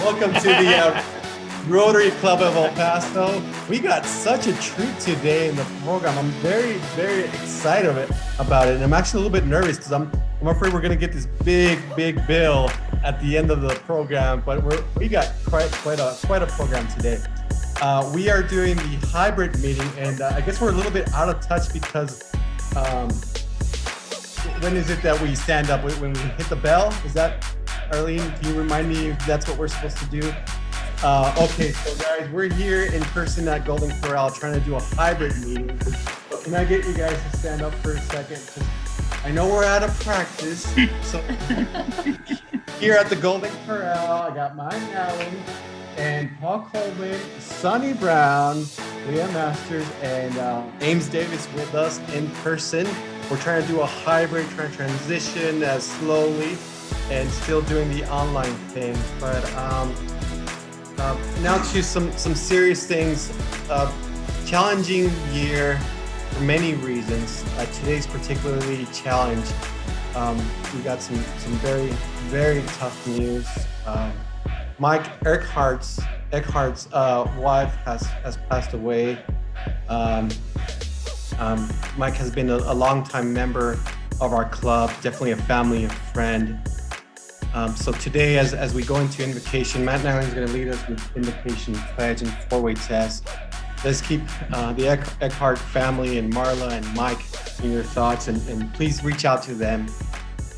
Welcome to the Rotary Club of El Paso. We got such a treat today in the program. I'm very, very excited about it. And I'm actually a little bit nervous because I'm afraid we're going to get this big bill at the end of the program. But we got quite a program today. We are doing the hybrid meeting, and I guess we're a little bit out of touch because when is it that we stand up? When we hit the bell? Is that, Arlene, can you remind me if that's what we're supposed to do? Okay, so guys, we're here in person at Golden Corral trying to do a hybrid meeting. So can I get you guys to stand up for a second? I know we're out of practice. So here at the Golden Corral, I got Mike Allen and Paul Coleman, Sonny Brown, Leah Masters, and Ames Davis with us in person. We're trying to do a hybrid, trying to transition slowly and still doing the online thing. But now to some serious things. Challenging year for many reasons. Today's particularly challenged. We got some very, very tough news. Mike Eckhart's wife has passed away. Mike has been a longtime member of our club, definitely a family and friend. So today, as we go into invocation, Matt Nyland is going to lead us with invocation, pledge, and four-way test. Let's keep the Eckhart family and Marla and Mike in your thoughts, and please reach out to them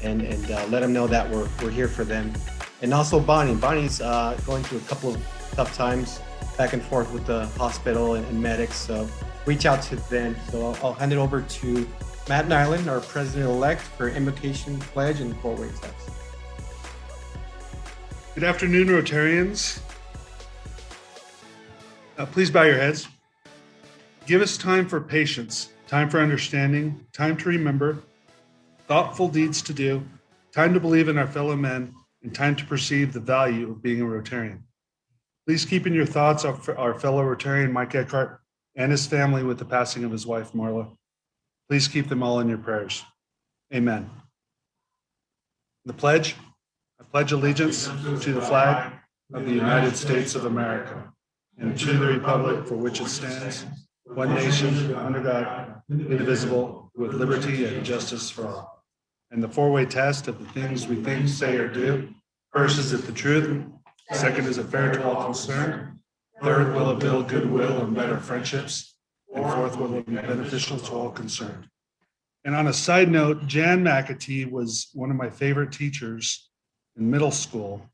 and let them know that we're here for them. And also Bonnie. Bonnie's going through a couple of tough times back and forth with the hospital and medics, so reach out to them. So I'll hand it over to Matt Nyland, our president-elect, for invocation, pledge, and four-way test. Good afternoon, Rotarians. Please bow your heads. Give us time for patience, time for understanding, time to remember, thoughtful deeds to do, time to believe in our fellow men, and time to perceive the value of being a Rotarian. Please keep in your thoughts our fellow Rotarian, Mike Eckhart, and his family with the passing of his wife, Marla. Please keep them all in your prayers. Amen. The pledge. I pledge allegiance to the flag of the United States of America and to the republic for which it stands, one nation, under God, indivisible, with liberty and justice for all. And the four-way test of the things we think, say, or do. First, is it the truth? Second, is it fair to all concerned? Third, will it build goodwill and better friendships? And fourth, will it be beneficial to all concerned? And on a side note, Jan Macatee was one of my favorite teachers in middle school.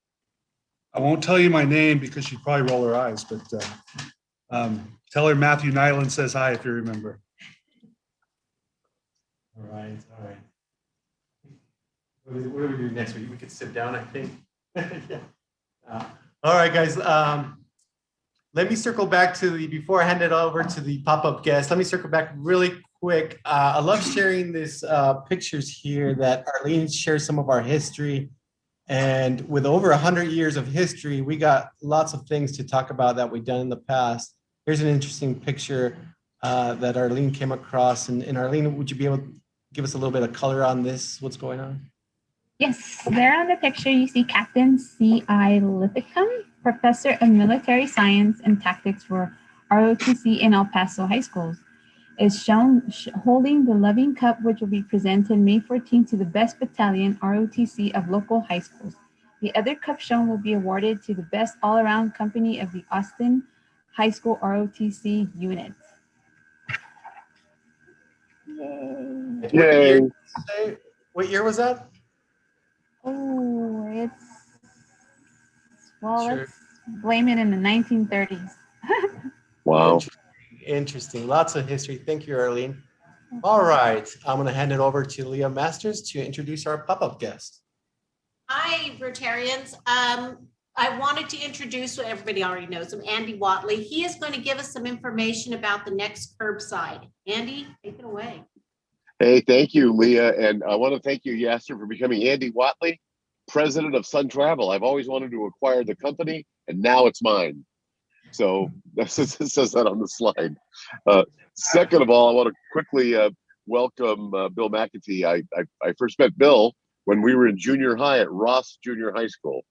I won't tell you my name because she'd probably roll her eyes, but tell her Matthew Nyland says hi if you remember. All right. What do we do next week? We could sit down, I think. Yeah. All right, guys. Let me circle back before I hand it over to the pop-up guest, let me circle back really quick. I love sharing these pictures here that Arlene shares some of our history. And with over 100 years of history, we got lots of things to talk about that we've done in the past. Here's an interesting picture that Arlene came across. And Arlene, would you be able to give us a little bit of color on this? What's going on? Yes, there on the picture, you see Captain C.I. Lithicum, Professor of Military Science and Tactics for ROTC in El Paso High Schools, is shown holding the Loving Cup, which will be presented May 14th to the best battalion ROTC of local high schools. The other cup shown will be awarded to the best all-around company of the Austin High School ROTC unit. Yay. What year was that? Oh, Sure. let's blame it in the 1930s. Wow. Interesting. Lots of history. Thank you, Arlene. All right. I'm going to hand it over to Leah Masters to introduce our pop-up guest. Hi, Rotarians. I wanted to introduce what everybody already knows him, Andy Watley. He is going to give us some information about the next curbside. Andy, take it away. Hey, thank you, Leah. And I want to thank you, Yasser, for becoming Andy Watley, president of Sun Travel. I've always wanted to acquire the company, and now it's mine. So it says that on the slide. Second of all, I want to quickly welcome Bill Macatee. I first met Bill when we were in junior high at Ross Junior High School.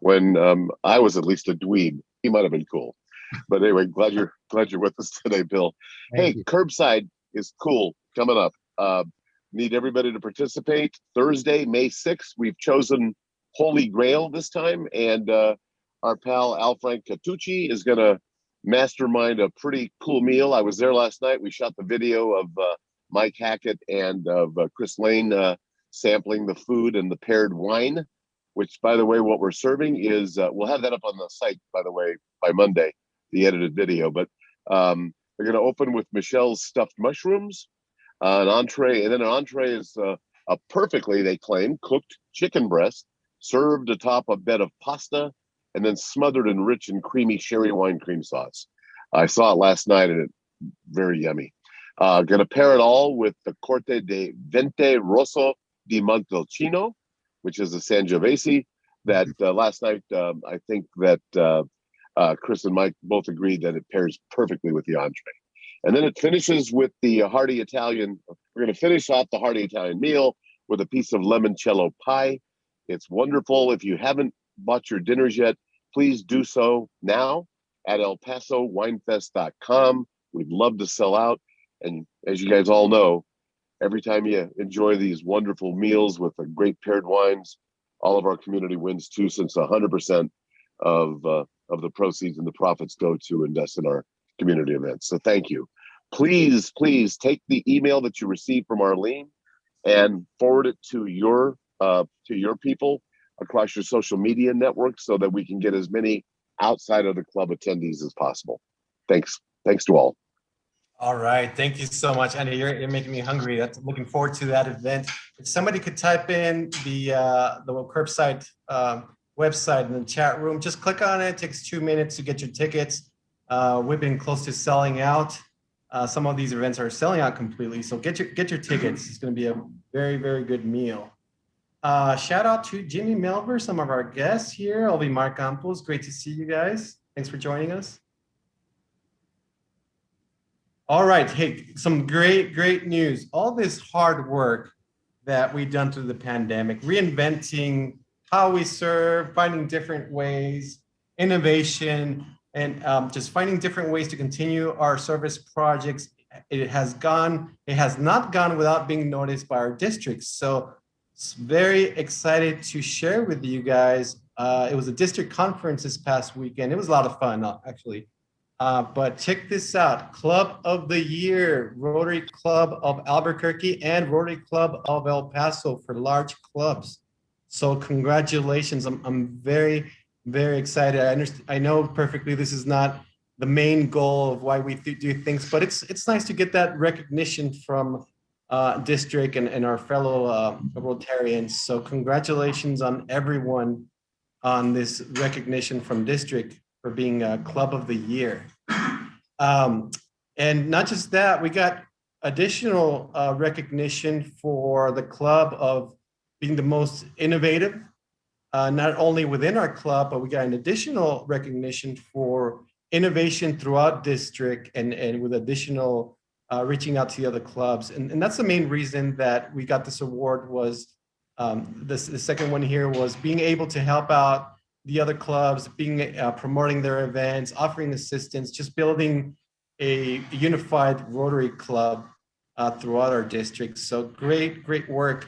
when I was at least a dweeb. He might have been cool. But anyway, glad you're with us today, Bill. Thank Hey, you. curbside is cool coming up. Need everybody to participate. Thursday, May 6th, we've chosen Holy Grail this time, and our pal Al Frank Catucci is going to mastermind a pretty cool meal. I was there last night. We shot the video of Mike Hackett and of Chris Lane sampling the food and the paired wine, which, by the way, what we're serving is, we'll have that up on the site, by the way, by Monday, the edited video. But we're going to open with Michelle's stuffed mushrooms, an entree, and then an entree is a perfectly, they claim, cooked chicken breast served atop a bed of pasta and then smothered in rich and creamy sherry wine cream sauce. I saw it last night and it's very yummy. Going to pair it all with the Corte de Vente Rosso di Montalcino, which is a Sangiovese that last night, I think that Chris and Mike both agreed that it pairs perfectly with the entree. And then it finishes with the hearty Italian. We're going to finish off the hearty Italian meal with a piece of limoncello pie. It's wonderful. If you haven't bought your dinners yet, please do so now at elpasowinefest.com. We'd love to sell out. And as you guys all know, every time you enjoy these wonderful meals with the great paired wines, all of our community wins too, since 100% of the proceeds and the profits go to invest in our community events. So thank you. Please take the email that you received from Arlene and forward it to your people across your social media network so that we can get as many outside of the club attendees as possible. Thanks to all. All right. Thank you so much, Andy. You're making me hungry. That's looking forward to that event. If somebody could type in the curbside website in the chat room, just click on it. It takes 2 minutes to get your tickets. We've been close to selling out. Some of these events are selling out completely. So get your tickets. It's going to be a very, very good meal. Shout out to Jimmy Melver, some of our guests here. I'll be Mark Campos. Great to see you guys. Thanks for joining us. All right. Hey, some great news. All this hard work that we've done through the pandemic, reinventing how we serve, finding different ways, innovation, and just finding different ways to continue our service projects. It has not gone without being noticed by our districts. So it's very excited to share with you guys. It was a district conference this past weekend. It was a lot of fun, actually. But check this out. Club of the Year, Rotary Club of Albuquerque and Rotary Club of El Paso for large clubs. So congratulations. I'm very, very excited. I know perfectly this is not the main goal of why we do things, but it's nice to get that recognition from district and our fellow Rotarians. So congratulations on everyone on this recognition from district for being a Club of the Year. And not just that, we got additional recognition for the club of being the most innovative, not only within our club, but we got an additional recognition for innovation throughout district and with additional reaching out to the other clubs. And that's the main reason that we got this award was the second one here was being able to help out the other clubs, promoting their events, offering assistance, just building a unified Rotary club throughout our district. So great work.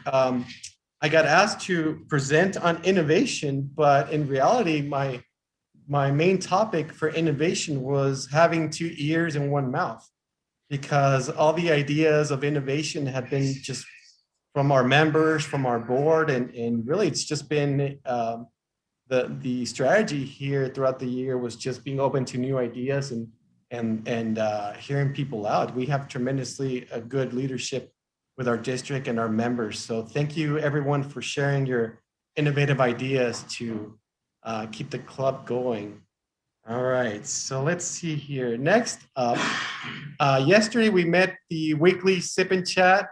I got asked to present on innovation, but in reality, my main topic for innovation was having 2 ears and 1 mouth, because all the ideas of innovation have been just from our members, from our board, and really it's just been the strategy here throughout the year was just being open to new ideas and hearing people out. We have tremendously good leadership with our district and our members. So thank you everyone for sharing your innovative ideas to keep the club going. All right, so let's see here. Next up, yesterday we met the weekly Sip and Chat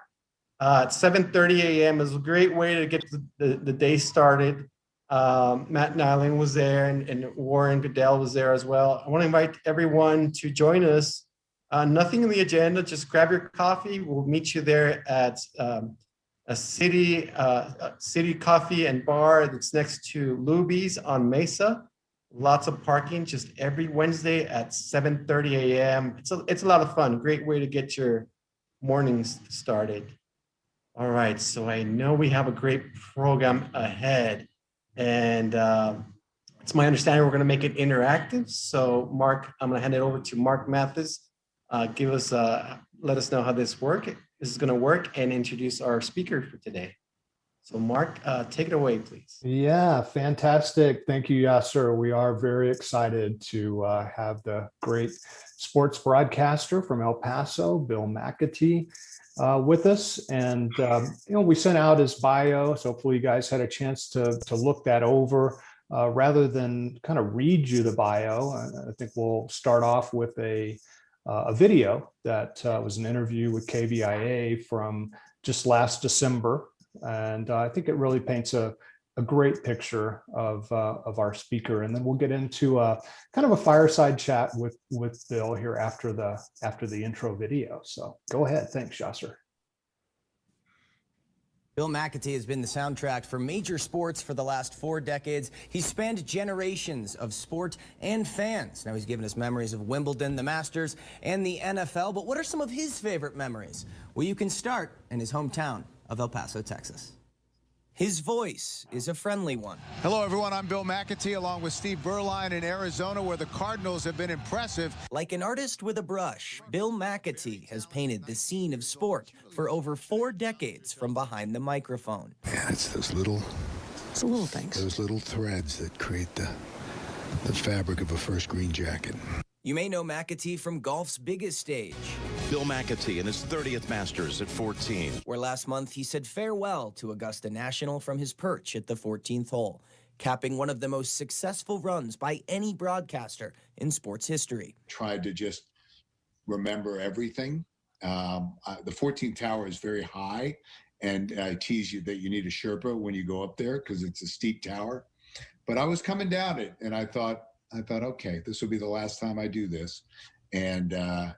at 7:30 a.m. It was a great way to get the day started. Matt Nyland was there and Warren Goodell was there as well. I want to invite everyone to join us. Nothing in the agenda, just grab your coffee. We'll meet you there at a city coffee and bar that's next to Luby's on Mesa. Lots of parking just every Wednesday at 7:30 a.m. It's a lot of fun. Great way to get your mornings started. All right, so I know we have a great program ahead, and it's my understanding we're going to make it interactive. So, Mark, I'm going to hand it over to Mark Mathis. Let us know how this is going to work, and introduce our speaker for today. So, Mark, take it away, please. Yeah, fantastic. Thank you, Yasser. We are very excited to have the great sports broadcaster from El Paso, Bill Macatee, with us. And, we sent out his bio, so hopefully you guys had a chance to look that over. Rather than kind of read you the bio, I think we'll start off with a video that was an interview with KVIA from just last December. And I think it really paints a great picture of our speaker. And then we'll get into kind of a fireside chat with Bill here after the intro video. So go ahead. Thanks, Yasser. Bill Mcatee has been the soundtrack for major sports for the last 4 decades. He's spanned generations of sport and fans. Now he's given us memories of Wimbledon, the Masters, and the NFL. But what are some of his favorite memories? Well, you can start in his hometown of El Paso, Texas. His voice is a friendly one. Hello, everyone. I'm Bill Macatee, along with Steve Berline in Arizona, where the Cardinals have been impressive. Like an artist with a brush, Bill Macatee has painted the scene of sport for over 4 decades from behind the microphone. Yeah, it's those little things. Those little threads that create the fabric of a first green jacket. You may know Macatee from golf's biggest stage. Bill Macatee in his 30th Masters at 14. Where last month he said farewell to Augusta National from his perch at the 14th hole, capping one of the most successful runs by any broadcaster in sports history. Tried to just remember everything. The 14th tower is very high, and I tease you that you need a Sherpa when you go up there because it's a steep tower. But I was coming down it, and I thought, okay, this will be the last time I do this. And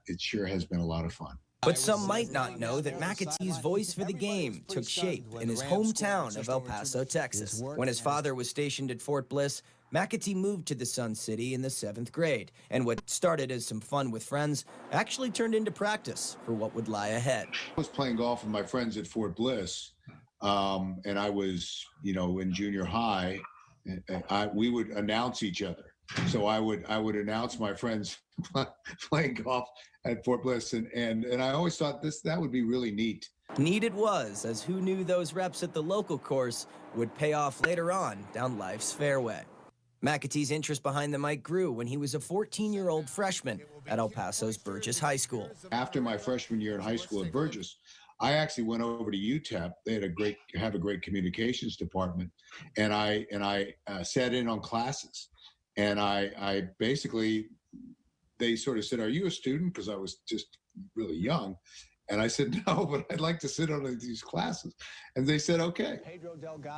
it sure has been a lot of fun. But some might not know that Macatee's voice for the game took shape in his hometown of El Paso, Texas. When his father was stationed at Fort Bliss, Macatee moved to the Sun City in the 7th grade. And what started as some fun with friends actually turned into practice for what would lie ahead. I was playing golf with my friends at Fort Bliss, and I was, in junior high. We would announce each other. So I would announce my friends playing golf at Fort Bliss, and I always thought that would be really neat. Neat it was, as who knew those reps at the local course would pay off later on down life's fairway. Macatee's interest behind the mic grew when he was a 14-year-old freshman at El Paso's Burgess High School. After my freshman year in high school at Burgess, I actually went over to UTEP. They have a great communications department, and I sat in on classes. And I basically, they sort of said, "Are you a student?" Because I was just really young. And I said, "No, but I'd like to sit on these classes." And they said, "Okay."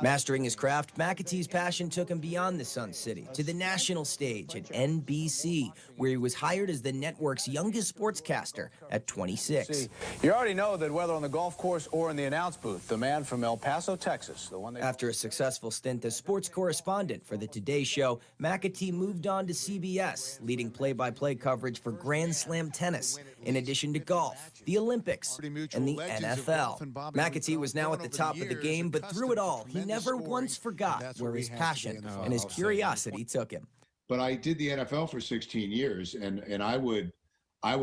Mastering his craft, Macatee's passion took him beyond the Sun City to the national stage at NBC, where he was hired as the network's youngest sportscaster at 26. You already know that whether on the golf course or in the announce booth, the man from El Paso, Texas, After a successful stint as sports correspondent for the Today Show, Macatee moved on to CBS, leading play-by-play coverage for Grand Slam tennis, in addition to golf, the Olympics, and the NFL. Macatee was now at the top of the game, but through it all, he never once forgot where his passion and his curiosity took him. But I did the NFL for 16 years, and I would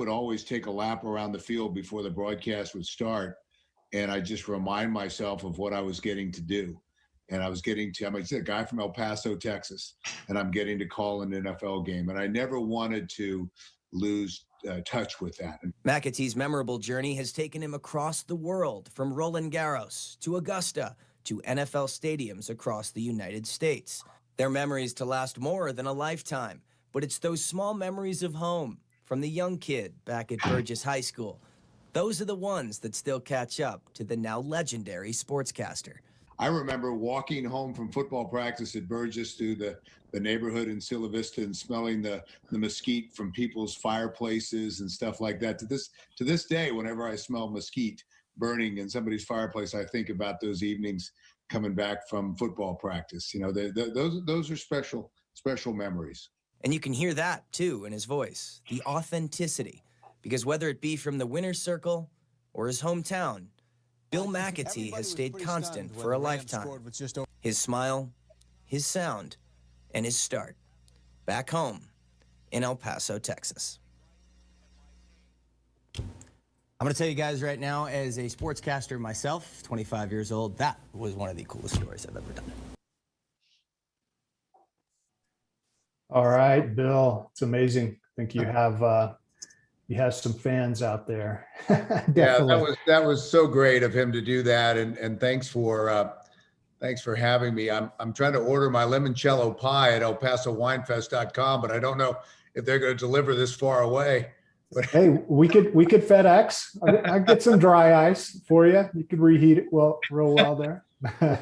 always take a lap around the field before the broadcast would start, and I just remind myself of what I was getting to do. And I'm a guy from El Paso, Texas, and I'm getting to call an NFL game, and I never wanted to lose touch with that. Macatee's memorable journey has taken him across the world, from Roland Garros to Augusta to NFL stadiums across the United States. They're memories to last more than a lifetime, but it's those small memories of home, from the young kid back at Burgess High School. Those are the ones that still catch up to the now legendary sportscaster. I remember walking home from football practice at Burgess through the neighborhood in Silla Vista and smelling the mesquite from people's fireplaces and stuff like that. To this day, whenever I smell mesquite, burning in somebody's fireplace, I think about those evenings coming back from football practice. You know, those are special memories. And you can hear that, too, in his voice, the authenticity. Because whether it be from the winner's circle or his hometown, Bill Macatee has stayed constant for a lifetime. His smile, his sound, and his start back home in El Paso, Texas. I'm going to tell you guys right now, as a sportscaster myself, 25 years old, that was one of the coolest stories I've ever done. All right, Bill, it's amazing. I think you have some fans out there. Yeah, that was so great of him to do that, and thanks for having me. I'm trying to order my limoncello pie at elpasowinefest.com, but I don't know if they're going to deliver this far away. Hey, we could FedEx. I'll get some dry ice for you. You could reheat it real well there.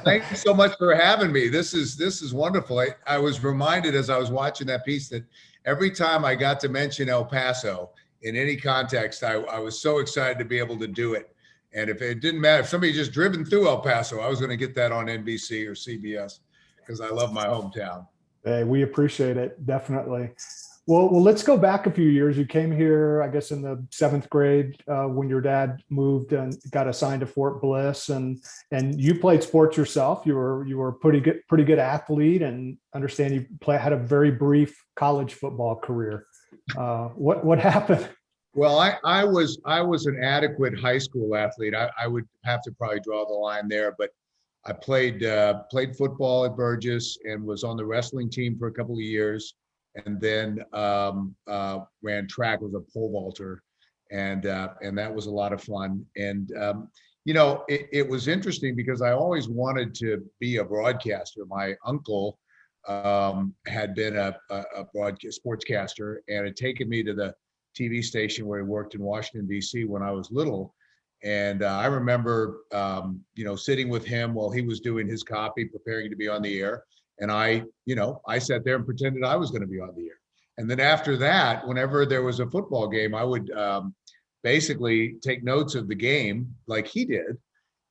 Thank you so much for having me. This is wonderful. I was reminded as I was watching that piece that every time I got to mention El Paso in any context, I was so excited to be able to do it. And if it didn't matter, if somebody just driven through El Paso, I was going to get that on NBC or CBS because I love my hometown. Hey, we appreciate it. Definitely. Well, let's go back a few years. You came here, I guess, in the 7th grade when your dad moved and got assigned to Fort Bliss, and you played sports yourself. You were a pretty good athlete, and understand you had a very brief college football career. What happened? Well, I was an adequate high school athlete. I would have to probably draw the line there, but I played football at Burgess and was on the wrestling team for a couple of years. And then ran track, was a pole vaulter, and that was a lot of fun. And it was interesting because I always wanted to be a broadcaster. My uncle had been a sportscaster and had taken me to the TV station where he worked in Washington D.C. when I was little. And I remember sitting with him while he was doing his copy, preparing to be on the air. And I sat there and pretended I was going to be on the air. And then after that, whenever there was a football game, I would basically take notes of the game like he did.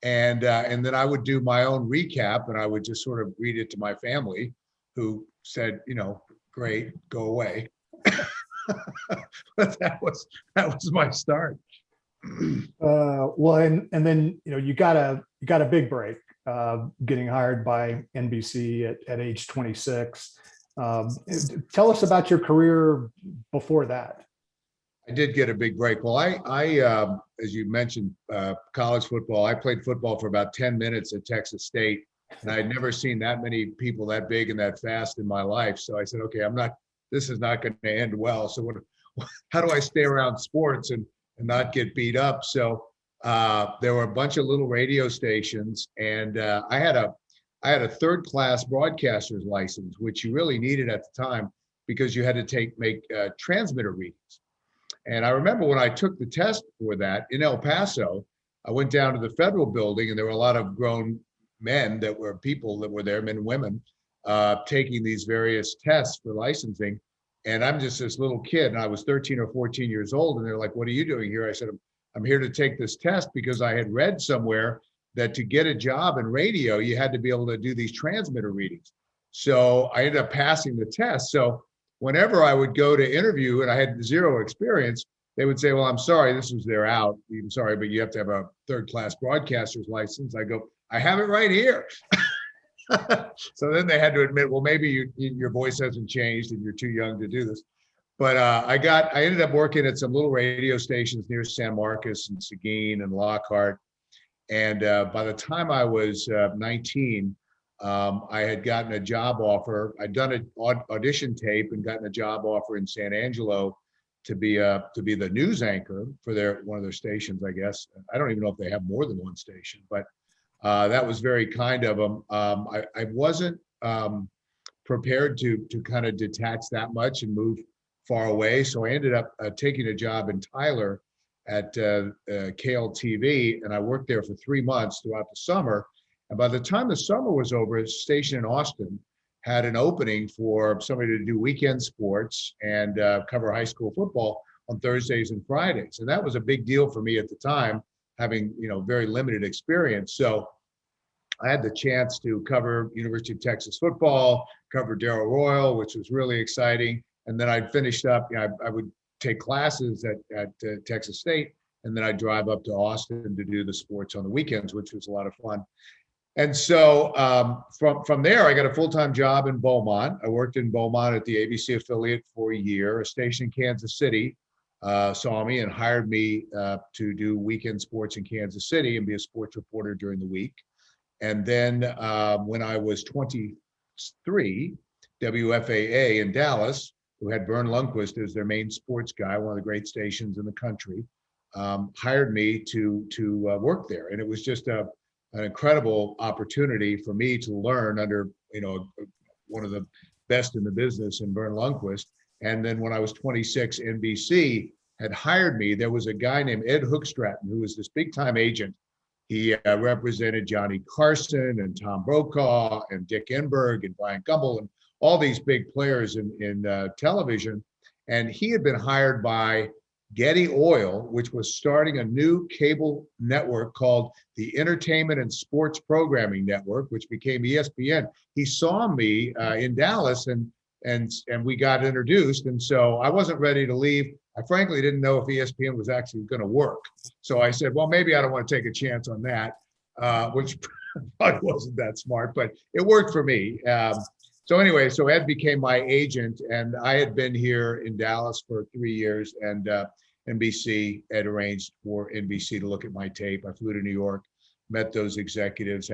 And then I would do my own recap, and I would just sort of read it to my family, who said, great, go away. But that was my start. Well, and then you got a big break. Getting hired by NBC at age 26. Tell us about your career before that. I did get a big break. Well, I as you mentioned, college football. I played football for about 10 minutes at Texas State, and I had never seen that many people that big and that fast in my life. So I said, okay, this is not going to end well. So how do I stay around sports and not get beat up? So there were a bunch of little radio stations, and I had a third-class broadcaster's license, which you really needed at the time because you had to make transmitter readings. And I remember when I took the test for that in El Paso, I went down to the federal building, and there were a lot of grown men people that were there, men and women, taking these various tests for licensing. And I'm just this little kid, and I was 13 or 14 years old, and they're like, "What are you doing here?" I said, I'm here to take this test because I had read somewhere that to get a job in radio, you had to be able to do these transmitter readings. So I ended up passing the test. So whenever I would go to interview and I had zero experience, they would say, well, I'm sorry, this was their out. I'm sorry, but you have to have a third-class broadcaster's license. I go, I have it right here. So then they had to admit, well, maybe your voice hasn't changed and you're too young to do this. But I ended up working at some little radio stations near San Marcos and Seguin and Lockhart. And by the time I was 19, I had gotten a job offer. I'd done an audition tape and gotten a job offer in San Angelo to be the news anchor for one of their stations, I guess. I don't even know if they have more than one station, but that was very kind of them. I wasn't prepared to kind of detach that much and move far away. So I ended up taking a job in Tyler at KLTV, and I worked there for 3 months throughout the summer. And by the time the summer was over, a station in Austin had an opening for somebody to do weekend sports and cover high school football on Thursdays and Fridays. And that was a big deal for me at the time having, very limited experience. So I had the chance to cover University of Texas football, cover Darrell Royal, which was really exciting. And then I'd finished up, I would take classes at Texas State, and then I'd drive up to Austin to do the sports on the weekends, which was a lot of fun. And so from there, I got a full-time job in Beaumont. I worked in Beaumont at the ABC affiliate for a year. A station in Kansas City saw me and hired me to do weekend sports in Kansas City and be a sports reporter during the week. And then when I was 23, WFAA in Dallas, who had Vern Lundquist as their main sports guy, one of the great stations in the country, hired me to work there. And it was just an incredible opportunity for me to learn under, one of the best in the business in Vern Lundquist. And then when I was 26, NBC had hired me. There was a guy named Ed Hookstratton, who was this big time agent. He represented Johnny Carson and Tom Brokaw and Dick Enberg and Brian Gumbel and all these big players in television. And he had been hired by Getty Oil, which was starting a new cable network called the Entertainment and Sports Programming Network, which became ESPN. He saw me in Dallas and we got introduced. And so I wasn't ready to leave. I frankly didn't know if ESPN was actually going to work. So I said, well, maybe I don't want to take a chance on that, which probably wasn't that smart, but it worked for me. So anyway, so Ed became my agent, and I had been here in Dallas for 3 years, and NBC had arranged for NBC to look at my tape. I flew to New York, met those executives,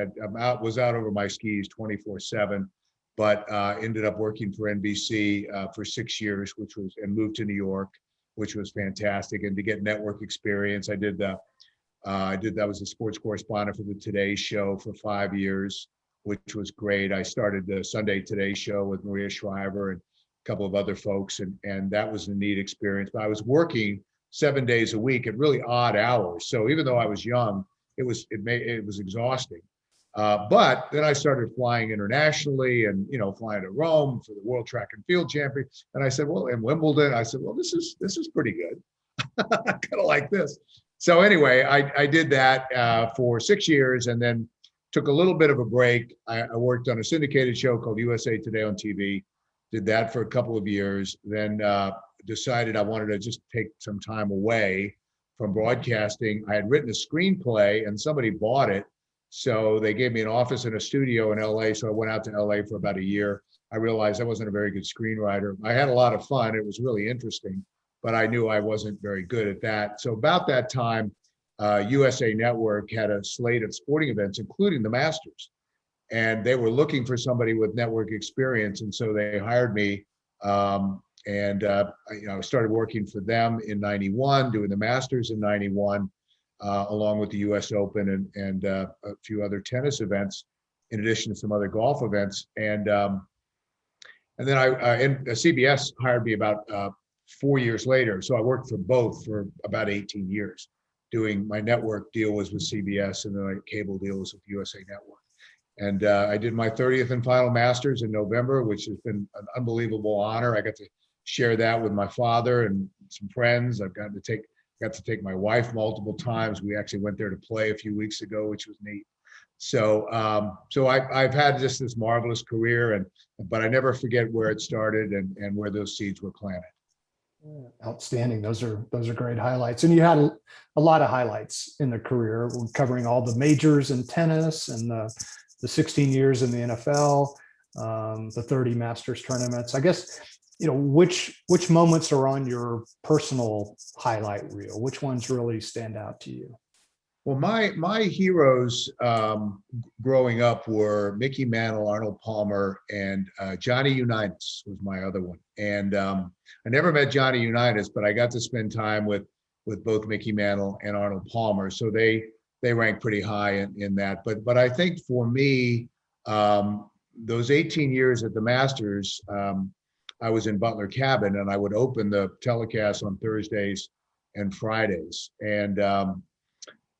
was out over my skis 24/7, but ended up working for NBC for 6 years, and moved to New York, which was fantastic. And to get network experience, I was a sports correspondent for the Today Show for 5 years, which was great. I started the Sunday Today Show with Maria Shriver and a couple of other folks, and that was a neat experience. But I was working 7 days a week at really odd hours. So even though I was young, it was exhausting. But then I started flying internationally and, flying to Rome for the World Track and Field Championship. And I said, well, in Wimbledon, I said, well, this is pretty good. I kind of like this. So anyway, I did that for 6 years and then took a little bit of a break. I worked on a syndicated show called USA Today on TV, did that for a couple of years, then decided I wanted to just take some time away from broadcasting. I had written a screenplay and somebody bought it. So they gave me an office and a studio in LA. So I went out to LA for about a year. I realized I wasn't a very good screenwriter. I had a lot of fun. It was really interesting, but I knew I wasn't very good at that. So about that time, USA Network had a slate of sporting events, including the Masters. And they were looking for somebody with network experience. And so they hired me. I started working for them in 91, doing the Masters in 91. Along with the U.S. Open and a few other tennis events, in addition to some other golf events. And then CBS hired me about 4 years later. So I worked for both for about 18 years. Doing my network deal was with CBS, and then my cable deal was with USA Network. And I did my 30th and final Masters in November, which has been an unbelievable honor. I got to share that with my father and some friends. I've got to take my wife multiple times. We actually went there to play a few weeks ago, which was neat. So I've had just this marvelous career, but I never forget where it started and where those seeds were planted. Outstanding. Those are great highlights. And you had a lot of highlights in the career, covering all the majors in tennis and the 16 years in the NFL, the 30 Masters tournaments. I guess, which moments are on your personal highlight reel? Which ones really stand out to you? Well, my heroes growing up were Mickey Mantle, Arnold Palmer, and Johnny Unitas was my other one. And I never met Johnny Unitas, but I got to spend time with both Mickey Mantle and Arnold Palmer. So they rank pretty high in that. But I think for me, those 18 years at the Masters, I was in Butler Cabin, and I would open the telecast on Thursdays and Fridays, and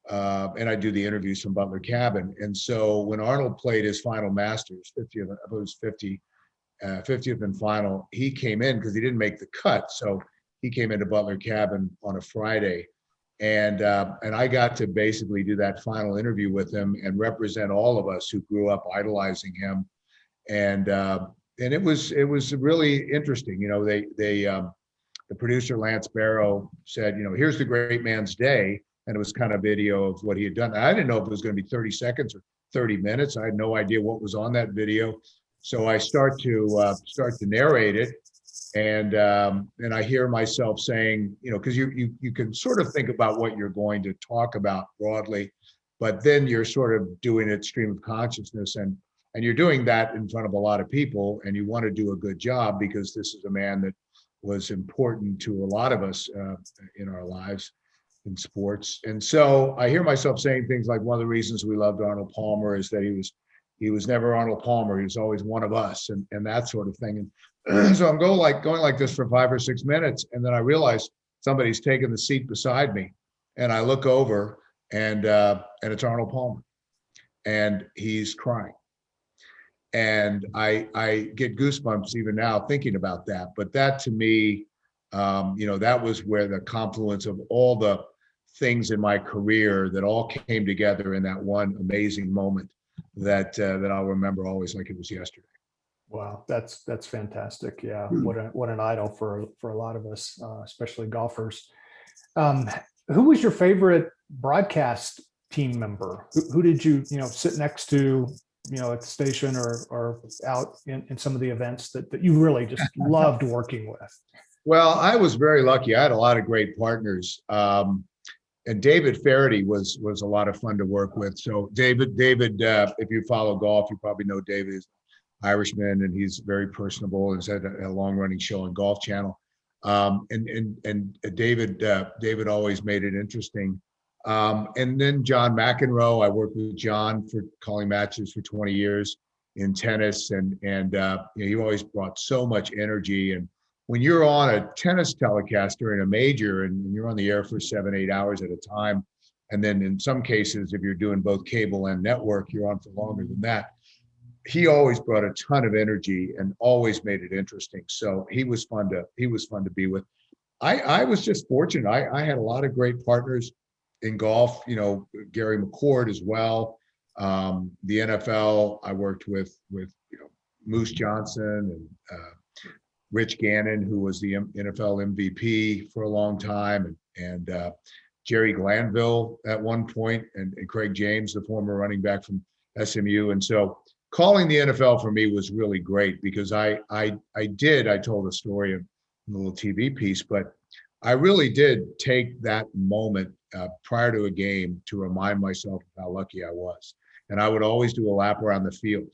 I do the interviews from Butler Cabin. And so when Arnold played his final Masters, 50th and final, he came in because he didn't make the cut. So he came into Butler Cabin on a Friday, And I got to basically do that final interview with him and represent all of us who grew up idolizing him. And it was really interesting. You know, the producer Lance Barrow said, you know, here's the great man's day, and it was kind of video of what he had done. I didn't know if it was going to be 30 seconds or 30 minutes. I had no idea what was on that video. So I start to narrate it, and I hear myself saying, you know, because you can sort of think about what you're going to talk about broadly, but then you're sort of doing it stream of consciousness, and you're doing that in front of a lot of people, and you want to do a good job because this is a man that was important to a lot of us in our lives in sports. And so I hear myself saying things like, one of the reasons we loved Arnold Palmer is that he was never Arnold Palmer. He was always one of us, and that sort of thing. And so I'm going like this for 5 or 6 minutes, and then I realize somebody's taken the seat beside me, and I look over, and it's Arnold Palmer, and he's crying. And I get goosebumps even now thinking about that. But that to me, you know, that was where the confluence of all the things in my career that all came together in that one amazing moment that I'll remember always like it was yesterday. Wow, that's fantastic. Yeah, what an idol for a lot of us, especially golfers. Who was your favorite broadcast team member? Who did you sit next to, at the station or out in some of the events that you really just loved working with? Well, I was very lucky. I had a lot of great partners. And David Faraday was a lot of fun to work with. So David, if you follow golf, you probably know David is Irishman, and he's very personable. He's had a long-running show on Golf Channel. And David always made it interesting. And then John McEnroe, I worked with John for calling matches for 20 years in tennis, and he always brought so much energy. And when you're on a tennis telecast during a major and you're on the air for 7-8 hours at a time, and then in some cases, if you're doing both cable and network, you're on for longer than that. He always brought a ton of energy and always made it interesting. So he was fun to be with. I was just fortunate. I had a lot of great partners in golf, Gary McCord as well. The NFL, I worked with Moose Johnson and Rich Gannon, who was the NFL MVP for a long time, and Jerry Glanville at one point, and Craig James, the former running back from SMU. And so calling the NFL for me was really great because I told a story in a little TV piece, but I really did take that moment prior to a game to remind myself of how lucky I was. And I would always do a lap around the field,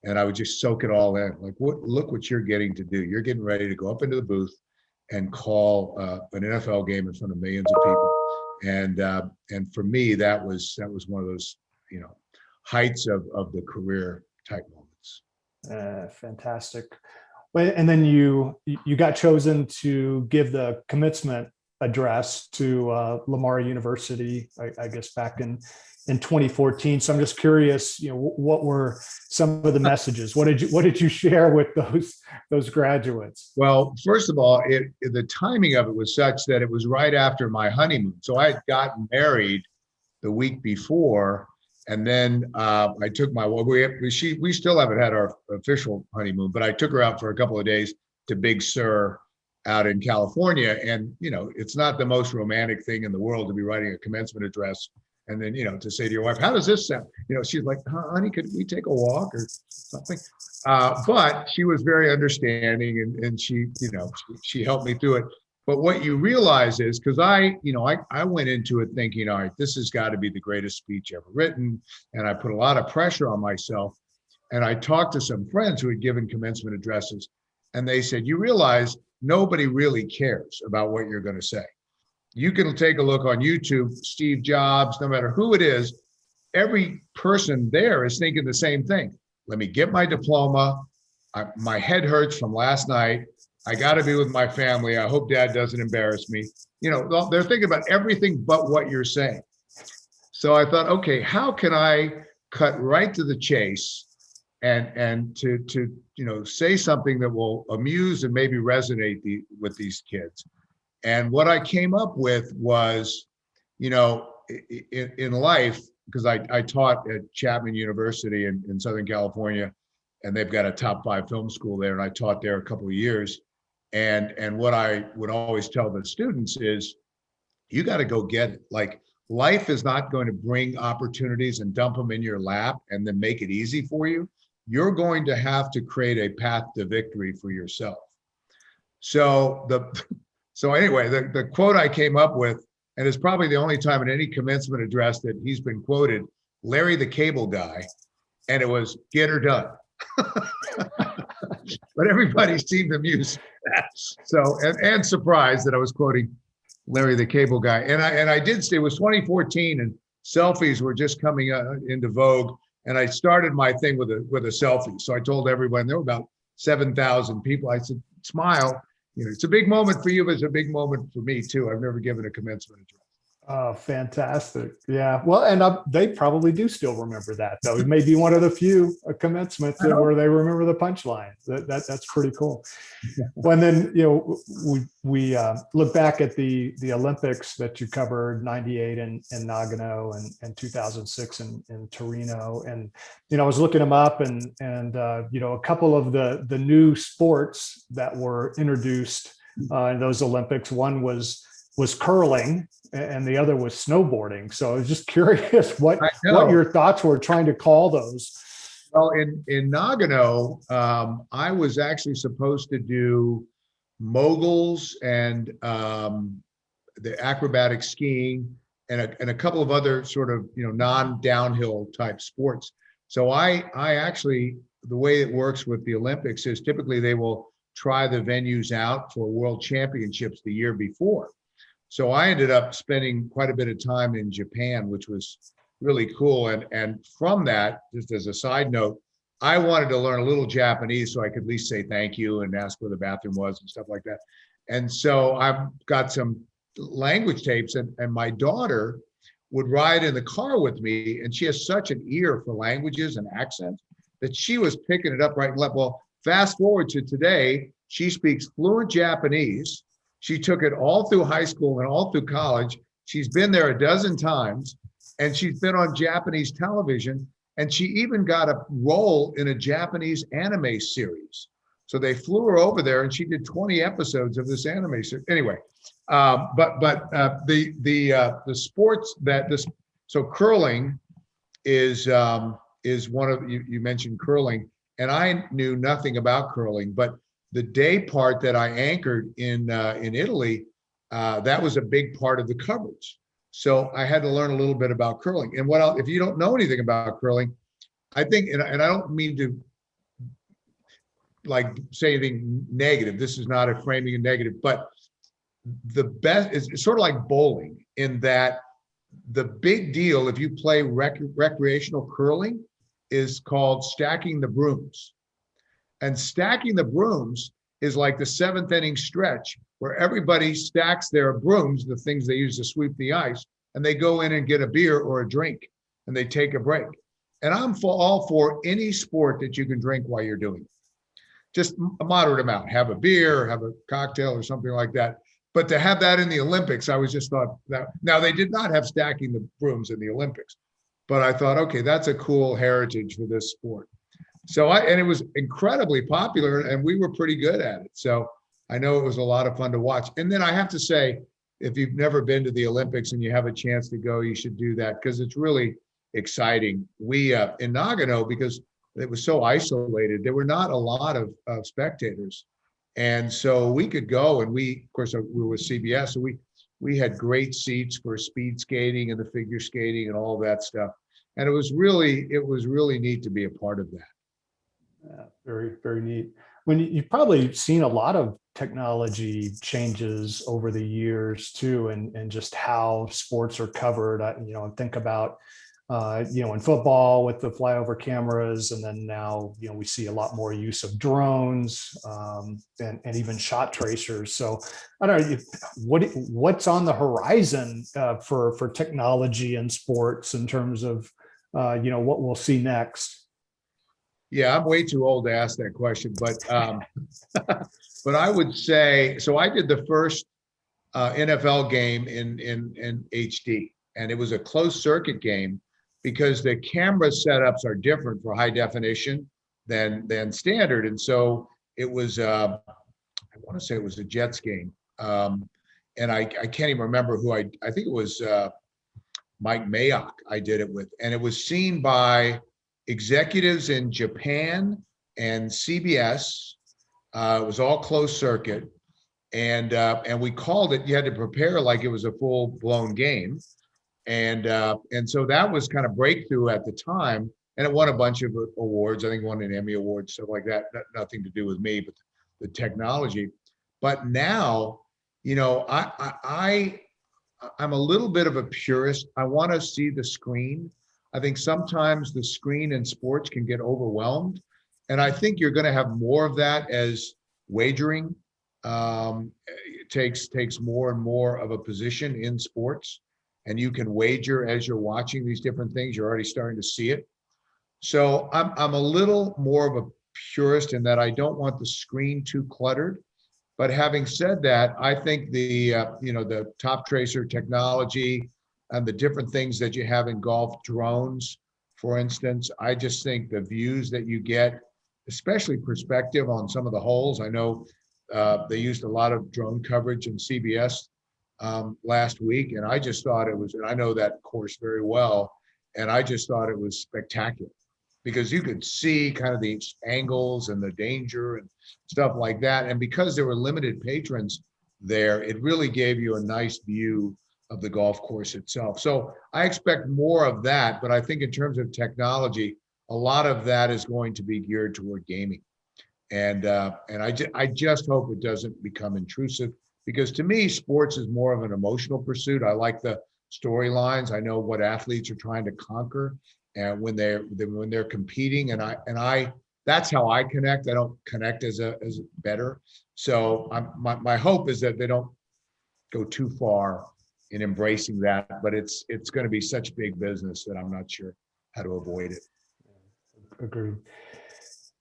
and I would just soak it all in. Like, look what you're getting to do. You're getting ready to go up into the booth and call an NFL game in front of millions of people. And for me, that was one of those, heights of the career type moments. Fantastic. And then you got chosen to give the commencement address to Lamar University, I guess back in 2014. So I'm just curious, what were some of the messages? What did you share with those graduates? Well, first of all, the timing of it was such that it was right after my honeymoon. So I had gotten married the week before, and then I took my wife. We still haven't had our official honeymoon, but I took her out for a couple of days to Big Sur out in California. And, it's not the most romantic thing in the world to be writing a commencement address and then, to say to your wife, how does this sound? She's like, honey, could we take a walk or something? But she was very understanding, and she helped me through it. But what you realize is, because I went into it thinking, all right, this has got to be the greatest speech ever written. And I put a lot of pressure on myself. And I talked to some friends who had given commencement addresses, and they said, you realize nobody really cares about what you're going to say. You can take a look on YouTube, Steve Jobs, no matter who it is, every person there is thinking the same thing. Let me get my diploma. My head hurts from last night. I got to be with my family. I hope Dad doesn't embarrass me. They're thinking about everything but what you're saying. So I thought, okay, how can I cut right to the chase and to say something that will amuse and maybe resonate with these kids? And what I came up with was in life, because I taught at Chapman University in Southern California, and they've got a top 5 film school there, and I taught there a couple of years. And what I would always tell the students is, you got to go get it. Like, life is not going to bring opportunities and dump them in your lap and then make it easy for you. You're going to have to create a path to victory for yourself. So anyway, the quote I came up with, and it's probably the only time in any commencement address that he's been quoted, Larry the Cable Guy, and it was, "Get her done." But everybody seemed amused at that. So, and surprised that I was quoting Larry the Cable Guy. And I did say, it was 2014 and selfies were just coming into vogue. And I started my thing with a selfie. So I told everyone, there were about 7,000 people. I said, smile. It's a big moment for you, but it's a big moment for me too. I've never given a commencement address. Oh, fantastic. Yeah. Well, and they probably do still remember that, though. It may be one of the few commencements where they remember the punchline. That's pretty cool. Well, and then, we look back at the Olympics that you covered, 98 in Nagano and 2006 in Torino. And, I was looking them up and a couple of the new sports that were introduced in those Olympics. One was curling and the other was snowboarding. So I was just curious what your thoughts were trying to call those. Well, in Nagano, I was actually supposed to do moguls and the acrobatic skiing and a couple of other sort of non-downhill type sports. So I actually, the way it works with the Olympics is typically they will try the venues out for world championships the year before. So I ended up spending quite a bit of time in Japan, which was really cool. And from that, just as a side note, I wanted to learn a little Japanese so I could at least say thank you and ask where the bathroom was and stuff like that. And so I've got some language tapes, and my daughter would ride in the car with me, and she has such an ear for languages and accents that she was picking it up right and left. Well, fast forward to today, she speaks fluent Japanese. She took it all through high school and all through college. She's been there a dozen times, and she's been on Japanese television, and she even got a role in a Japanese anime series. So they flew her over there, and she did 20 episodes of this anime series. Anyway, the sports so curling is one of you mentioned curling, and I knew nothing about curling, but the day part that I anchored in Italy, that was a big part of the coverage. So I had to learn a little bit about curling. And if you don't know anything about curling, I think, and I don't mean to say anything negative. This is not a framing of negative, but the best is sort of like bowling in that the big deal, if you play recreational curling, is called stacking the brooms. And stacking the brooms is like the 7th inning stretch where everybody stacks their brooms, the things they use to sweep the ice, and they go in and get a beer or a drink, and they take a break. And I'm all for any sport that you can drink while you're doing it. Just a moderate amount. Have a beer, have a cocktail or something like that. But to have that in the Olympics, I was just thought that, now they did not have stacking the brooms in the Olympics, but I thought, okay, that's a cool heritage for this sport. So and it was incredibly popular, and we were pretty good at it. So I know it was a lot of fun to watch. And then I have to say, if you've never been to the Olympics and you have a chance to go, you should do that because it's really exciting. We in Nagano, because it was so isolated, there were not a lot of spectators. And so we could go, and we, of course, we were with CBS, so we had great seats for speed skating and the figure skating and all that stuff. And it was really neat to be a part of that. Yeah, very, very neat. When you've probably seen a lot of technology changes over the years too, and just how sports are covered. And think about, in football with the flyover cameras, and then now, we see a lot more use of drones and even shot tracers. So I don't know, what's on the horizon for technology and sports in terms of, what we'll see next. Yeah, I'm way too old to ask that question, but but I would say, so I did the first NFL game in HD. and it was a closed circuit game because the camera setups are different for high definition than standard. And so it was, I want to say it was a Jets game. And I can't even remember who I think it was Mike Mayock I did it with. And it was seen by executives in Japan and CBS. It was all closed circuit. And we called it, you had to prepare like it was a full blown game. And so that was kind of breakthrough at the time. And it won a bunch of awards. I think it won an Emmy Award, stuff like that. Nothing to do with me, but the technology. But now, you know, I'm a little bit of a purist. I want to see the screen. I think sometimes the screen in sports can get overwhelmed. And I think you're going to have more of that as wagering takes more and more of a position in sports. And you can wager as you're watching these different things. You're already starting to see it. So I'm a little more of a purist in that I don't want the screen too cluttered. But having said that, I think the top tracer technology and the different things that you have in golf, drones, for instance, I just think the views that you get, especially perspective on some of the holes. I know they used a lot of drone coverage in CBS last week, and I just thought it was, and I know that course very well, and I just thought it was spectacular because you could see kind of the angles and the danger and stuff like that. And because there were limited patrons there, it really gave you a nice view of the golf course itself. So I expect more of that, but I think in terms of technology, a lot of that is going to be geared toward gaming. And I just hope it doesn't become intrusive, because to me, sports is more of an emotional pursuit. I like the storylines. I know what athletes are trying to conquer, and when they're competing, and I that's how I connect. I don't connect as better. So my hope is that they don't go too far in embracing that, but it's going to be such big business that I'm not sure how to avoid it. Agreed.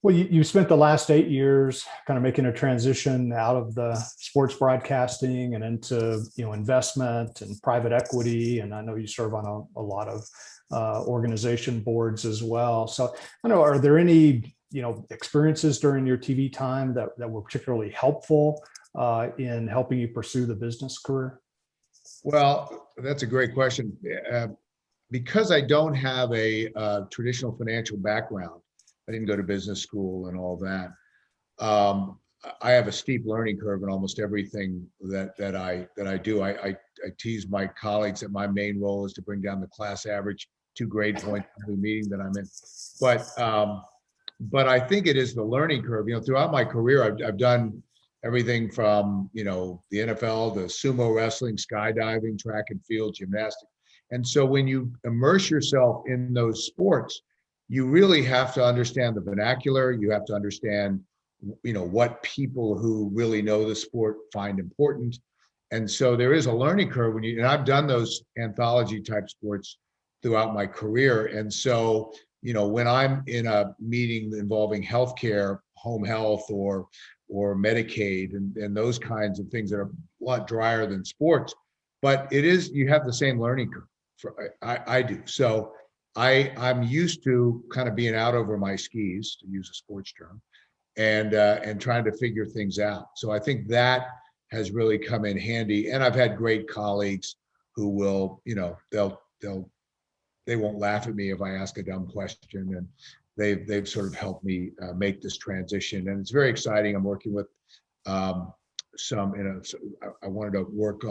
Well, you spent the last 8 years kind of making a transition out of the sports broadcasting and into, investment and private equity. And I know you serve on a lot of organization boards as well. So I don't know, are there any, experiences during your TV time that were particularly helpful in helping you pursue the business career? Well, that's a great question. Because I don't have a traditional financial background, I didn't go to business school and all that. I have a steep learning curve in almost everything that I do. I tease my colleagues that my main role is to bring down the class average 2 grade points every meeting that I'm in. But I think it is the learning curve. Throughout my career, I've done everything from the NFL, the sumo wrestling, skydiving, track and field, gymnastics. And so when you immerse yourself in those sports, you really have to understand the vernacular. You have to understand, what people who really know the sport find important. And so there is a learning curve and I've done those anthology type sports throughout my career. And so, when I'm in a meeting involving healthcare, home health or Medicaid and those kinds of things that are a lot drier than sports, but you have the same learning curve. I do. So I'm used to kind of being out over my skis, to use a sports term, and trying to figure things out. So I think that has really come in handy. And I've had great colleagues who will, they won't laugh at me if I ask a dumb question, and they've sort of helped me make this transition. And it's very exciting. I'm working with I wanted to work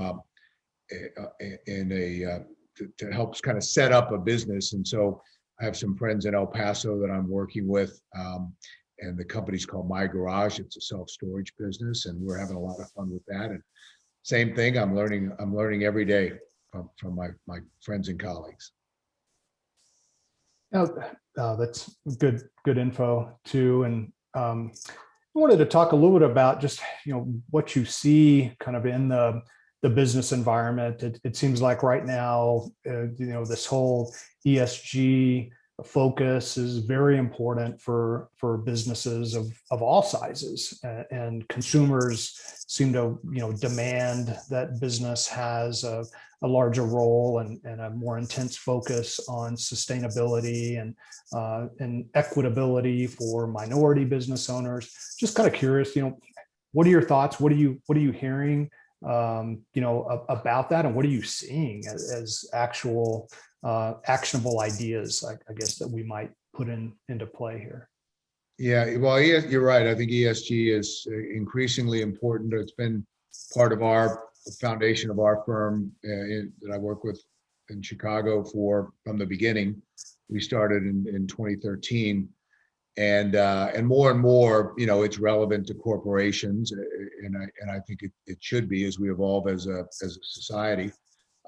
to help kind of set up a business. And so I have some friends in El Paso that I'm working with, and the company's called My Garage. It's a self-storage business, and we're having a lot of fun with that. And same thing, I'm learning every day from my friends and colleagues. That's good info too. And I wanted to talk a little bit about just, what you see kind of in the business environment. It seems like right now, this whole ESG focus is very important for businesses of all sizes, and consumers seem to demand that business has a larger role and a more intense focus on sustainability and equitability for minority business owners. Just kind of curious, what are your thoughts? What are you hearing about that, and what are you seeing as actual actionable ideas, I guess, that we might put into play here? Yeah, well, you're right. I think ESG is increasingly important. It's been part of our foundation of our firm that I work with in Chicago from the beginning. We started in 2013, and more, it's relevant to corporations, and I think it should be as we evolve as a society.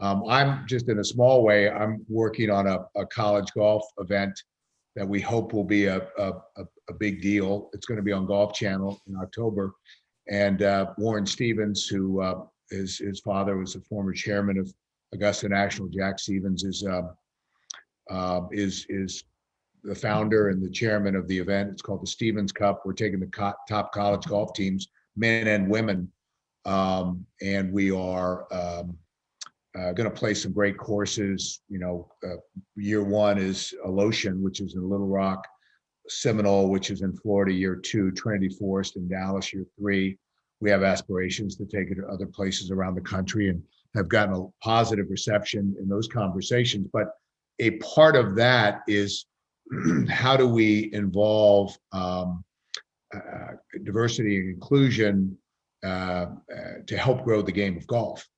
I'm just in a small way, I'm working on a college golf event that we hope will be a big deal. It's going to be on Golf Channel in October. And Warren Stevens, who his father was the former chairman of Augusta National, Jack Stevens is the founder and the chairman of the event. It's called the Stevens Cup. We're taking the top college golf teams, men and women, and we are going to play some great courses. Year one is Alotian, which is in Little Rock, Seminole, which is in Florida. Year two, Trinity Forest in Dallas. Year three, we have aspirations to take it to other places around the country and have gotten a positive reception in those conversations. But a part of that is how do we involve diversity and inclusion to help grow the game of golf.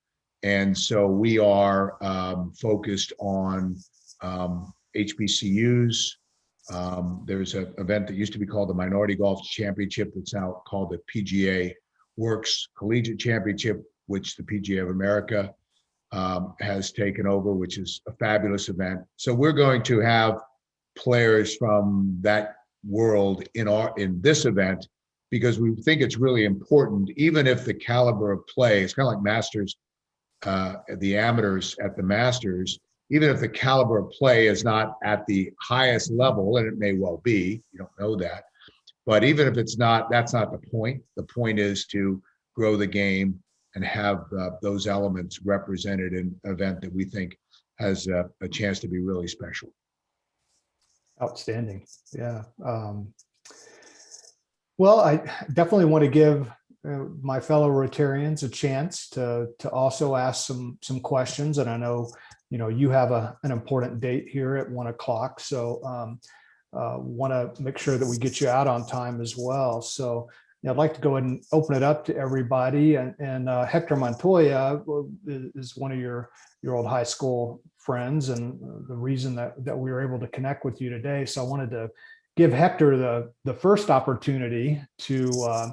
And so we are focused on HBCUs. There's an event that used to be called the Minority Golf Championship that's now called the PGA Works Collegiate Championship, which the PGA of America has taken over, which is a fabulous event. So we're going to have players from that world in this event, because we think it's really important, even if the caliber of play, it's kind of like Masters, the amateurs at the Masters, even if the caliber of play is not at the highest level, and it may well be, you don't know that, but even if it's not, that's not the point. The point is to grow the game and have those elements represented in an event that we think has a chance to be really special. Outstanding. Yeah. Well, I definitely want to give my fellow Rotarians a chance to also ask some questions. And I know, you have an important date here at 1 o'clock. So want to make sure that we get you out on time as well. So I'd like to go ahead and open it up to everybody. And Hector Montoya is one of your old high school friends, and the reason that we were able to connect with you today. So I wanted to give Hector the first opportunity to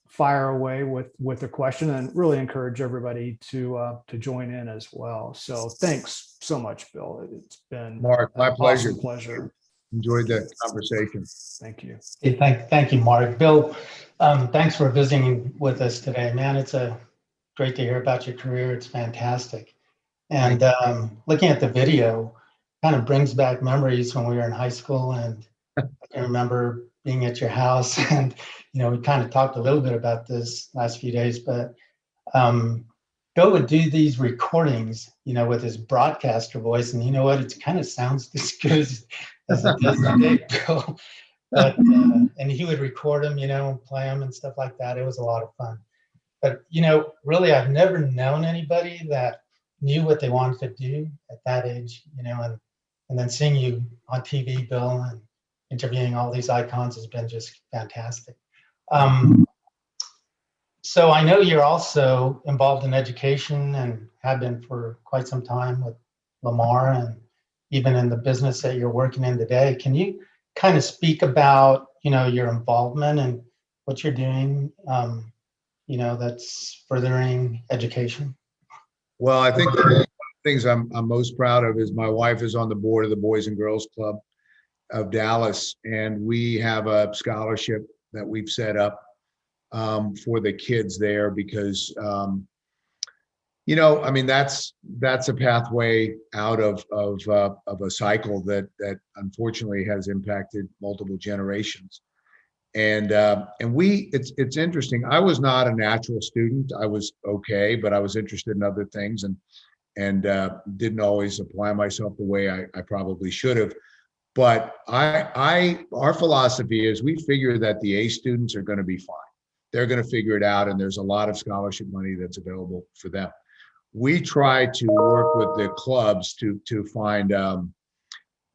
fire away with a question, and really encourage everybody to join in as well. So thanks so much, Bill. It's been Mark, my pleasure. Awesome pleasure. Enjoyed the conversation. Thank you. Hey, thank you, Mark. Bill, thanks for visiting with us today, man. It's great to hear about your career. It's fantastic. And looking at the video kind of brings back memories when we were in high school, and I can remember being at your house, and we kind of talked a little bit about this last few days, but Bill would do these recordings, with his broadcaster voice, and you know what? It kind of sounds as good as it does today, Bill. But and he would record them, play them and stuff like that. It was a lot of fun. But really, I've never known anybody that knew what they wanted to do at that age, and then seeing you on TV, Bill, and interviewing all these icons has been just fantastic. So I know you're also involved in education and have been for quite some time with Lamar, and even in the business that you're working in today. Can you kind of speak about, your involvement and what you're doing, that's furthering education? Well, I think the things I'm most proud of is my wife is on the board of the Boys and Girls Club of Dallas, and we have a scholarship that we've set up for the kids there, because I mean, that's a pathway out of a cycle that unfortunately has impacted multiple generations. And it's interesting. I was not a natural student. I was okay, but I was interested in other things and didn't always apply myself the way I probably should have. But our philosophy is we figure that the A students are going to be fine. They're going to figure it out, and there's a lot of scholarship money that's available for them. We try to work with the clubs to find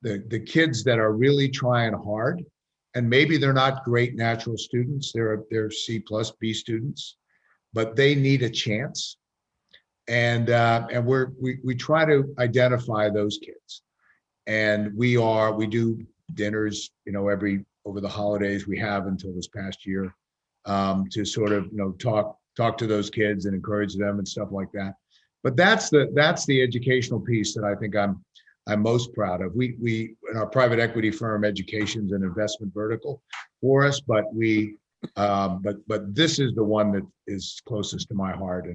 the kids that are really trying hard, and maybe they're not great natural students. They're C plus B students, but they need a chance, and we try to identify those kids, and we do dinners, over the holidays we have until this past year, to sort of talk to those kids and encourage them and stuff like that. But that's the educational piece that I think I'm most proud of. We in our private equity firm, education's an investment vertical for us, but but this is the one that is closest to my heart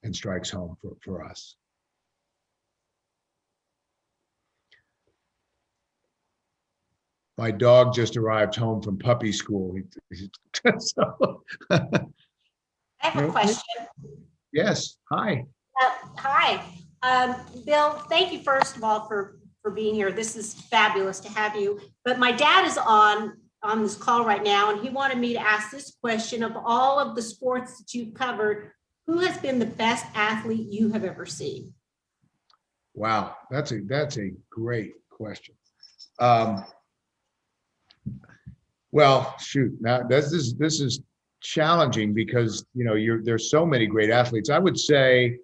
and strikes home for us. My dog just arrived home from puppy school. So, I have a question. Yes. Hi. Hi, Bill. Thank you first of all for being here. This is fabulous to have you. But my dad is on this call right now, and he wanted me to ask this question: of all of the sports that you've covered, who has been the best athlete you have ever seen? Wow, that's a great question. Well, shoot. Now this is challenging because there's so many great athletes. I would say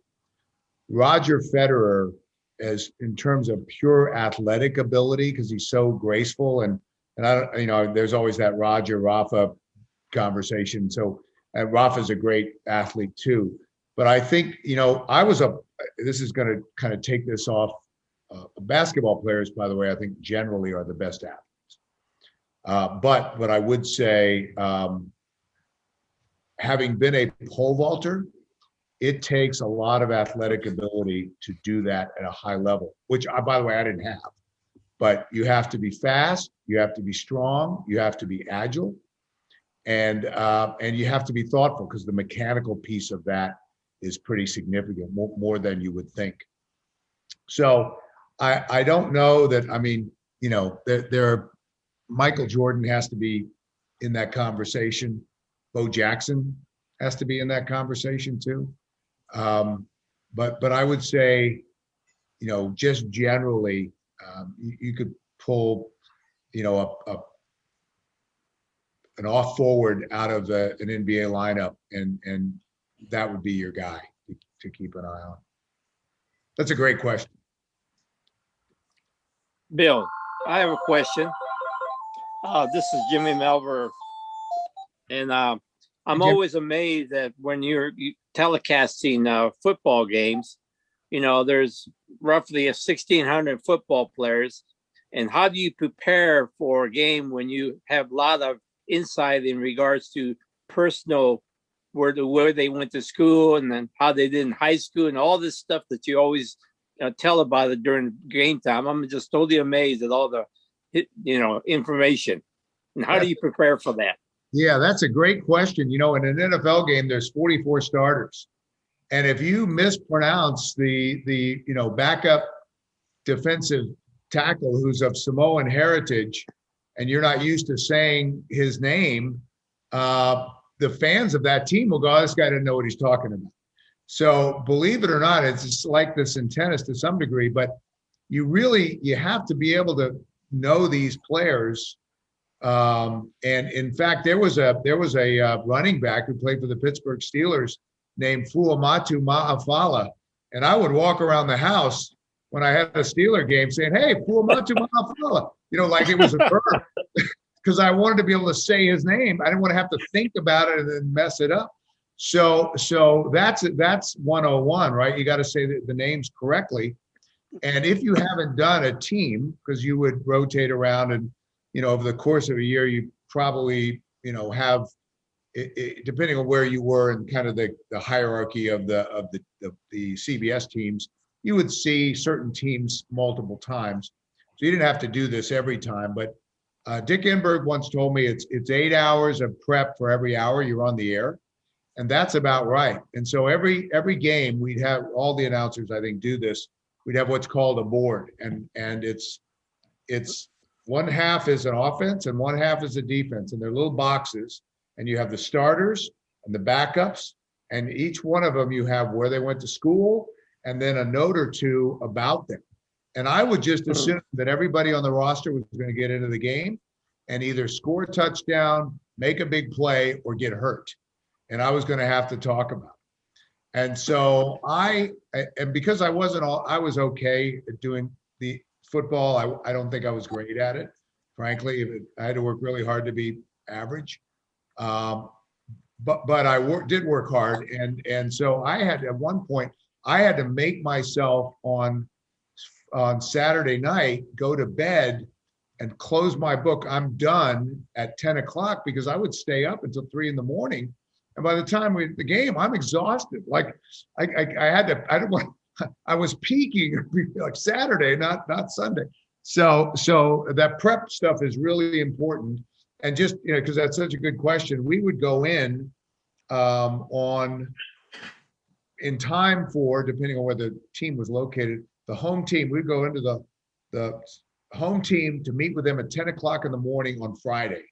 Roger Federer, as in terms of pure athletic ability, because he's so graceful, and there's always that Roger Rafa conversation. So Rafa's a great athlete too. But I think this is going to kind of take this off. Basketball players, by the way, I think generally are the best athletes. But I would say, having been a pole vaulter, it takes a lot of athletic ability to do that at a high level, which, by the way, I didn't have. But you have to be fast, you have to be strong, you have to be agile, and you have to be thoughtful, because the mechanical piece of that is pretty significant, more than you would think. So I don't know that. I mean, Michael Jordan has to be in that conversation. Bo Jackson has to be in that conversation too. But I would say, just generally, you could pull, an off forward out of an NBA lineup, and that would be your guy to keep an eye on. That's a great question. Bill, I have a question. This is Jimmy Melver, and I'm always amazed that when you're telecasting football games, there's roughly 1,600 football players, and how do you prepare for a game when you have a lot of insight in regards to personal, where they went to school, and then how they did in high school, and all this stuff that you always tell about it during game time? I'm just totally amazed at all the information. And how do you prepare for that? Yeah, that's a great question. In an NFL game, there's 44 starters. And if you mispronounce the backup defensive tackle who's of Samoan heritage, and you're not used to saying his name, the fans of that team will go, "Oh, this guy didn't know what he's talking about." So believe it or not, it's like this in tennis to some degree, but you have to be able to know these players. And in fact, there was a running back who played for the Pittsburgh Steelers named Fuamatu Ma'afala. And I would walk around the house when I had a Steeler game saying, "Hey, Fuamatu Ma'afala," like it was a verb, because I wanted to be able to say his name. I didn't want to have to think about it and then mess it up. So that's 101, right? You got to say the names correctly. And if you haven't done a team, because you would rotate around, and over the course of a year, you probably have depending on where you were in kind of the hierarchy of the CBS teams, you would see certain teams multiple times. So you didn't have to do this every time, but Dick Enberg once told me it's 8 hours of prep for every hour you're on the air. And that's about right. And so every game we'd have, all the announcers, I think, do this. We'd have what's called a board. And it's one half is an offense and one half is a defense. And they're little boxes. And you have the starters and the backups. And each one of them, you have where they went to school and then a note or two about them. And I would just assume that everybody on the roster was going to get into the game and either score a touchdown, make a big play, or get hurt. And I was going to have to talk about it. And so and because I was okay at doing the football. I don't think I was great at it, frankly. I had to work really hard to be average. But I did work hard. And so I had, at one point, I had to make myself on Saturday night, go to bed and close my book. I'm done at 10 o'clock because I would stay up until 3 a.m. And by the time the game, I'm exhausted. Like I was peaking like Saturday, not Sunday. So that prep stuff is really important. And just, because that's such a good question, we would go in in time for, depending on where the team was located, the home team. We'd go into the home team to meet with them at 10 o'clock in the morning on Friday.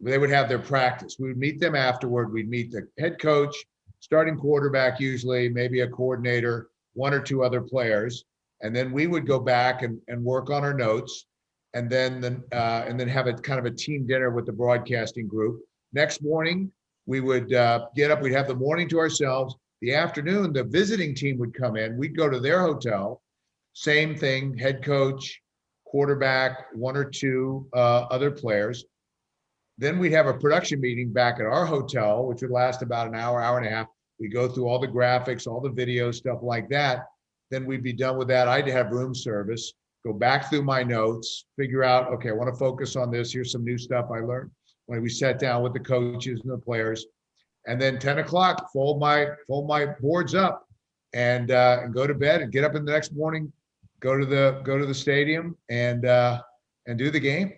They would have their practice. We would meet them afterward. We'd meet the head coach, starting quarterback usually, maybe a coordinator, 1 or 2 other players. And then we would go back and work on our notes and then have a kind of a team dinner with the broadcasting group. Next morning, we would get up. We'd have the morning to ourselves. The afternoon, the visiting team would come in. We'd go to their hotel. Same thing, head coach, quarterback, 1 or 2 other players. Then we'd have a production meeting back at our hotel, which would last about an hour, hour and a half. We go through all the graphics, all the video, stuff like that. Then we'd be done with that. I'd have room service, go back through my notes, figure out, okay, I want to focus on this. Here's some new stuff I learned when we sat down with the coaches and the players. And then 10 o'clock, fold my boards up and go to bed and get up in the next morning, go to the stadium and do the game.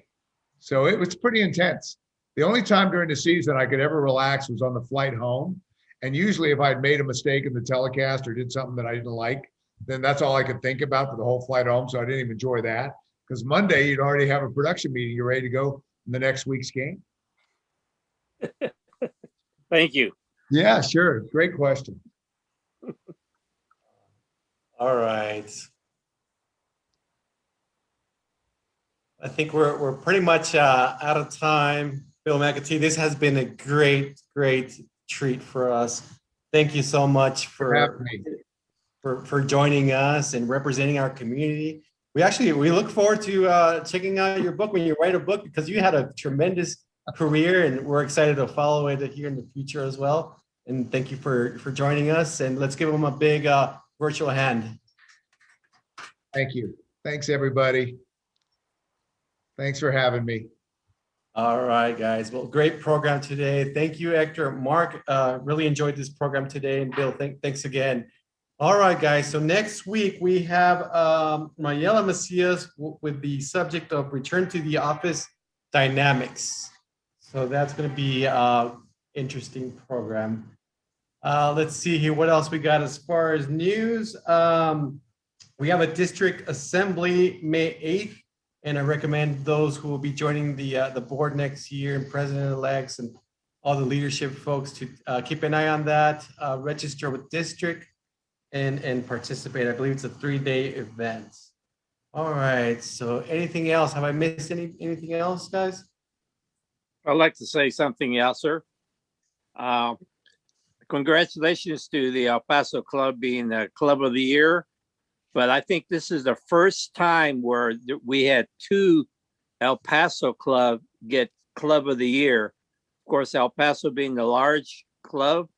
So it was pretty intense. The only time during the season I could ever relax was on the flight home. And usually if I'd made a mistake in the telecast or did something that I didn't like, then that's all I could think about for the whole flight home. So I didn't even enjoy that, because Monday you'd already have a production meeting. You're ready to go in the next week's game. Thank you. Yeah, sure. Great question. All right. I think we're pretty much out of time. Bill Mcatee, this has been a great treat for us. Thank you so much for joining us and representing our community. We look forward to checking out your book when you write a book, because you had a tremendous career and we're excited to follow it here in the future as well. And thank you for joining us, and let's give them a big virtual hand. Thank you. Thanks, everybody. Thanks for having me. All right, guys. Well, great program today. Thank you, Hector. Mark, really enjoyed this program today. And Bill, thanks again. All right, guys. So next week we have Mayela Macias with the subject of return to the office dynamics. So that's going to be interesting program. Let's see here. What else we got as far as news? We have a district assembly May 8th. And I recommend those who will be joining the board next year, and president-elects and all the leadership folks, to keep an eye on that, register with district and participate. I believe it's a 3-day event. All right, so anything else? Have I missed anything else, guys? I'd like to say something else, sir. Congratulations to the El Paso Club being the Club of the Year. But I think this is the first time where we had 2 El Paso club get Club of the Year. Of course, El Paso being the large club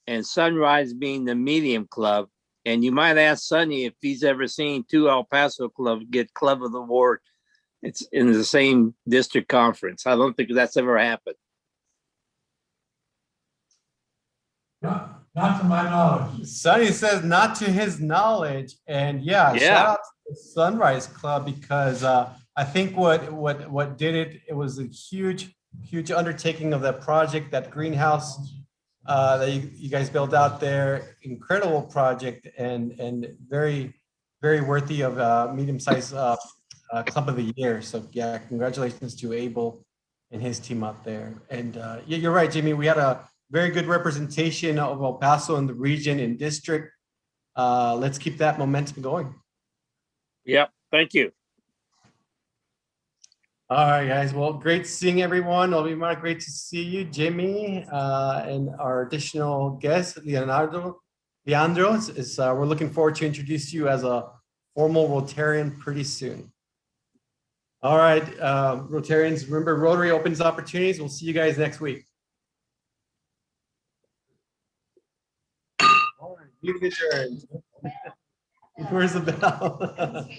and Sunrise being the medium club. And you might ask Sonny if he's ever seen 2 El Paso clubs get Club of the Award. It's in the same district conference. I don't think that's ever happened. Not to my knowledge. Sonny says not to his knowledge. And yeah, shout out to the Sunrise Club because I think what did it, it was a huge undertaking of that project, that greenhouse that you guys built out there. Incredible project and very, very worthy of medium-sized club of the year. So yeah, congratulations to Abel and his team out there. And yeah, you're right, Jimmy. We had a very good representation of El Paso in the region and district. Let's keep that momentum going. Yep. Thank you. All right, guys. Well, great seeing everyone. It'll be great to see you, Jimmy, and our additional guest, Leandro. We're looking forward to introduce you as a formal Rotarian pretty soon. All right, Rotarians, remember Rotary opens opportunities. We'll see you guys next week. All right, meeting adjourned. Where's the bell?